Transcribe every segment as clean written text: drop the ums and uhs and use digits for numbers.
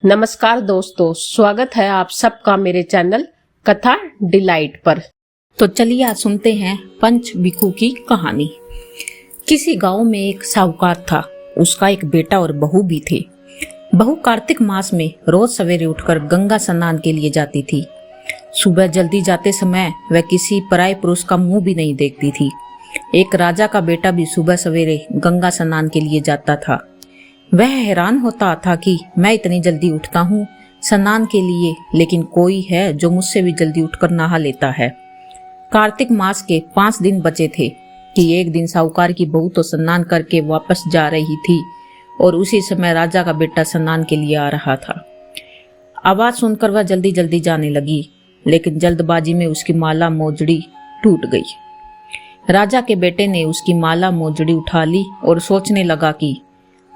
नमस्कार दोस्तों, स्वागत है आप सबका मेरे चैनल कथा डिलाइट पर। तो चलिए आज सुनते हैं पंच बिखू की कहानी। किसी गांव में एक साहूकार था। उसका एक बेटा और बहू भी थे। बहू कार्तिक मास में रोज सवेरे उठकर गंगा स्नान के लिए जाती थी। सुबह जल्दी जाते समय वह किसी पराये पुरुष का मुंह भी नहीं देखती थी। एक राजा का बेटा भी सुबह सवेरे गंगा स्नान के लिए जाता था। वह हैरान होता था कि मैं इतनी जल्दी उठता हूँ स्नान के लिए, लेकिन कोई है जो मुझसे भी जल्दी उठकर नहा लेता है। कार्तिक मास के 5 दिन बचे थे कि एक दिन साहूकार की बहू तो स्नान करके वापस जा रही थी और उसी समय राजा का बेटा स्नान के लिए आ रहा था। आवाज सुनकर वह जल्दी जल्दी जाने लगी, लेकिन जल्दबाजी में उसकी माला मोजड़ी टूट गई। राजा के बेटे ने उसकी माला मोजड़ी उठा ली और सोचने लगा कि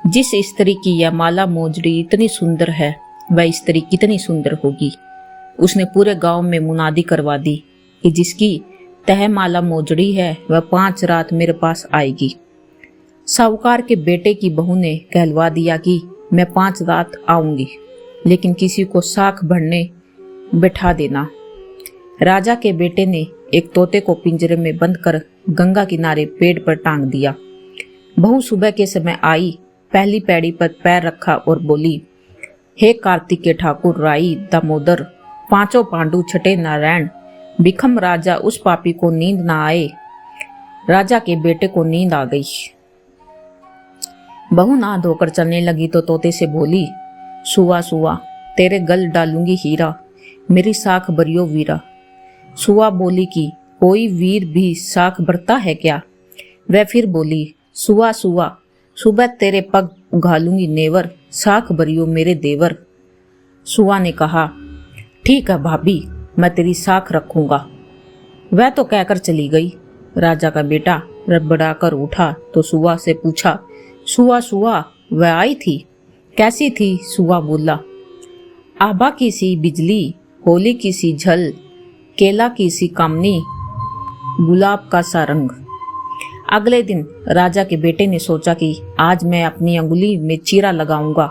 जिस स्त्री की यह माला मोजड़ी इतनी सुंदर है, वह स्त्री कितनी सुंदर होगी। उसने पूरे गांव में मुनादी करवा दी कि जिसकी तह माला मोजड़ी है वह 5 रात मेरे पास आएगी। साहूकार के बेटे की बहू ने कहलवा दिया कि मैं 5 रात आऊंगी, लेकिन किसी को साख भरने बैठा देना। राजा के बेटे ने एक तोते को पिंजरे में बंद कर गंगा किनारे पेड़ पर टांग दिया। बहू सुबह के समय आई, पहली पैड़ी पर पैर रखा और बोली, हे कार्तिक के ठाकुर राई दामोदर, 5 पांडु छठे नारायण, बिखम राजा उस पापी को नींद ना आए। राजा के बेटे को नींद आ गई। बहू नहा धोकर चलने लगी तो तोते से बोली, सुआ सुआ तेरे गल डालूंगी हीरा, मेरी साख भरियो वीरा। सुआ बोली कि कोई वीर भी साख भरता है क्या? वह फिर बोली, सुआ सुआ सुबह तेरे पग उघालूंगी नेवर, साख भरियो मेरे देवर। सुआ ने कहा, ठीक है भाभी, मैं तेरी साख रखूंगा। वह तो कहकर चली गई। राजा का बेटा रड़बड़ाकर उठा तो सुआ से पूछा, सुआ सुआ वह आई थी, कैसी थी? सुआ बोला, आभा की सी बिजली, होली की सी झल, केला की सी कामनी, गुलाब का सा रंग। अगले दिन राजा के बेटे ने सोचा कि आज मैं अपनी अंगुली में चीरा लगाऊंगा,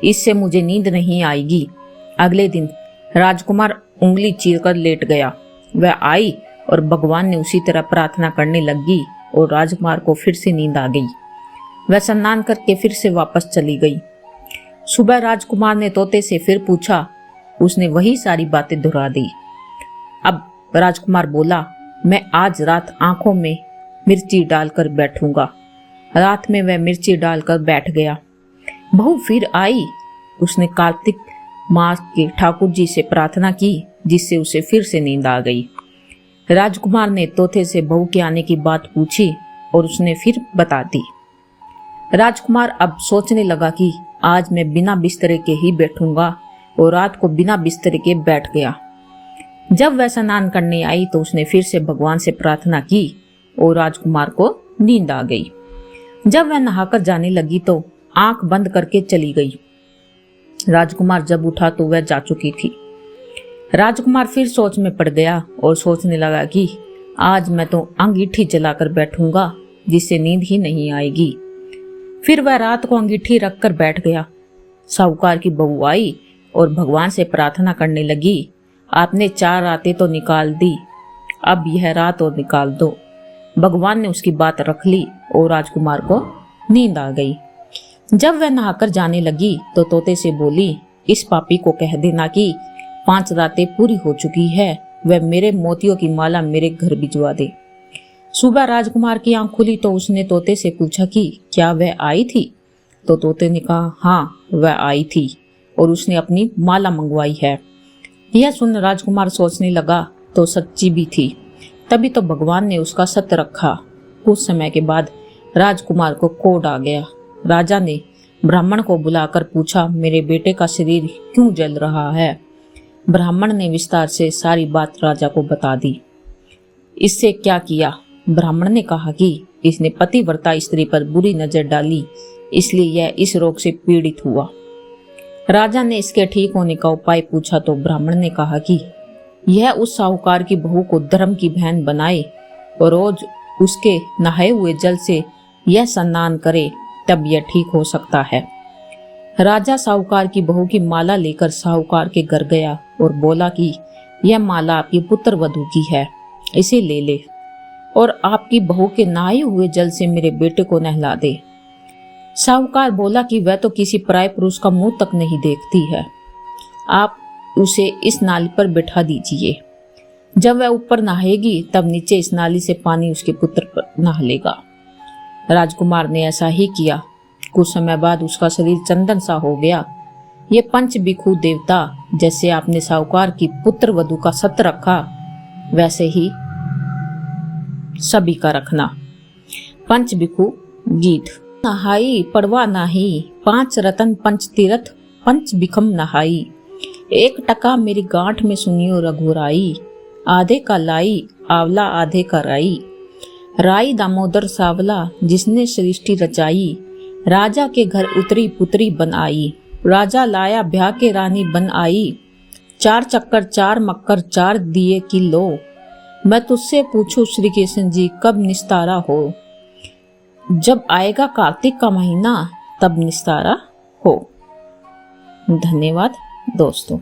इससे मुझे नींद नहीं आएगी। अगले दिन राजकुमार उंगली चीरकर लेट गया। वह आई और भगवान ने उसी तरह प्रार्थना करने लगी और राजकुमार को फिर से नींद आ गई। वह स्नान करके फिर से वापस चली गई। सुबह राजकुमार ने तोते से फिर पूछा, उसने वही सारी बातें दोहरा दी। अब राजकुमार बोला, मैं आज रात आंखों में मिर्ची डालकर बैठूंगा। रात में वह मिर्ची डालकर बैठ गया। बहू फिर आई। उसने कार्तिक मास के ठाकुर जी से प्रार्थना की, जिससे उसे फिर से नींद आ गई। राजकुमार ने तोते से बहू के आने की बात पूछी और उसने फिर बता दी। राजकुमार अब सोचने लगा कि आज मैं बिना बिस्तरे के ही बैठूंगा और रात को बिना बिस्तरे के बैठ गया। जब वह स्नान करने आई तो उसने फिर से भगवान से प्रार्थना की और राजकुमार को नींद आ गई। जब वह नहाकर जाने लगी तो आंख बंद करके चली गई। राजकुमार जब उठा तो वह जा चुकी थी। राजकुमार फिर सोच में पड़ गया और सोचने लगा कि आज मैं तो अंगीठी जलाकर बैठूंगा, जिससे नींद ही नहीं आएगी। फिर वह रात को अंगीठी रखकर बैठ गया। साहूकार की बहू आई और भगवान से प्रार्थना करने लगी, आपने 4 रातें तो निकाल दी, अब यह रात और निकाल दो। भगवान ने उसकी बात रख ली और राजकुमार को नींद आ गई। जब वह नहाकर जाने लगी तो तोते से बोली, इस पापी को कह देना कि 5 रातें पूरी हो चुकी है, वह मेरे मोतियों की माला मेरे घर भिजवा दे। सुबह राजकुमार की आंख खुली तो उसने तोते से पूछा कि क्या वह आई थी? तो तोते ने कहा, हाँ वह आई थी और उसने अपनी माला मंगवाई है। यह सुन राजकुमार सोचने लगा तो सच्ची भी थी, तभी तो भगवान ने उसका सत्य रखा। कुछ समय के बाद राजकुमार को कोढ़ आ गया। राजा ने ब्राह्मण को बुलाकर पूछा, मेरे बेटे का शरीर क्यों जल रहा है? ब्राह्मण ने विस्तार से सारी बात राजा को बता दी। इससे क्या किया? ब्राह्मण ने कहा कि इसने पतिव्रता स्त्री पर बुरी नजर डाली, इसलिए यह इस रोग से पीड़ित हुआ। राजा ने इसके ठीक होने का उपाय पूछा तो ब्राह्मण ने कहा कि यह उस साहूकार की बहू को धर्म की बहन बनाए और रोज उसके नहाए हुए जल से यह स्नान करे, तब यह ठीक हो सकता है। राजा साहूकार की बहू की माला लेकर साहूकार के घर गया और बोला कि यह माला आपकी पुत्र वधू की है, इसे ले ले और आपकी बहू के नहाए हुए जल से मेरे बेटे को नहला दे। साहूकार बोला कि वह तो किसी पराये पुरुष का मुंह तक नहीं देखती है, आप उसे इस नाली पर बिठा दीजिए। जब वह ऊपर नहाएगी तब नीचे इस नाली से पानी उसके पुत्र पर नहा लेगा। राजकुमार ने ऐसा ही किया। कुछ समय बाद उसका शरीर चंदन सा हो गया। ये पंच भिक्षु देवता जैसे आपने साहूकार की पुत्र वधू का सत रखा, वैसे ही सभी का रखना। पंच भिक्षु गीत। नहाई पड़वा नाही, 5 रतन 5 तीरथ, 5 बिखम नहाई। 1 टका मेरी गांठ में सुनियो रघुराई, आधे का लाई आंवला आधे का राई। राई दामोदर सावला जिसने सृष्टि रचाई, राजा के घर उतरी पुत्री बन आई। राजा लाया ब्याह के रानी बन आई, 4 चक्कर 4 मक्कर 4 दिए की लो। मैं तुझसे पूछूं श्री कृष्ण जी कब निस्तारा हो, जब आएगा कार्तिक का महीना तब निस्तारा हो। धन्यवाद दोस्तों।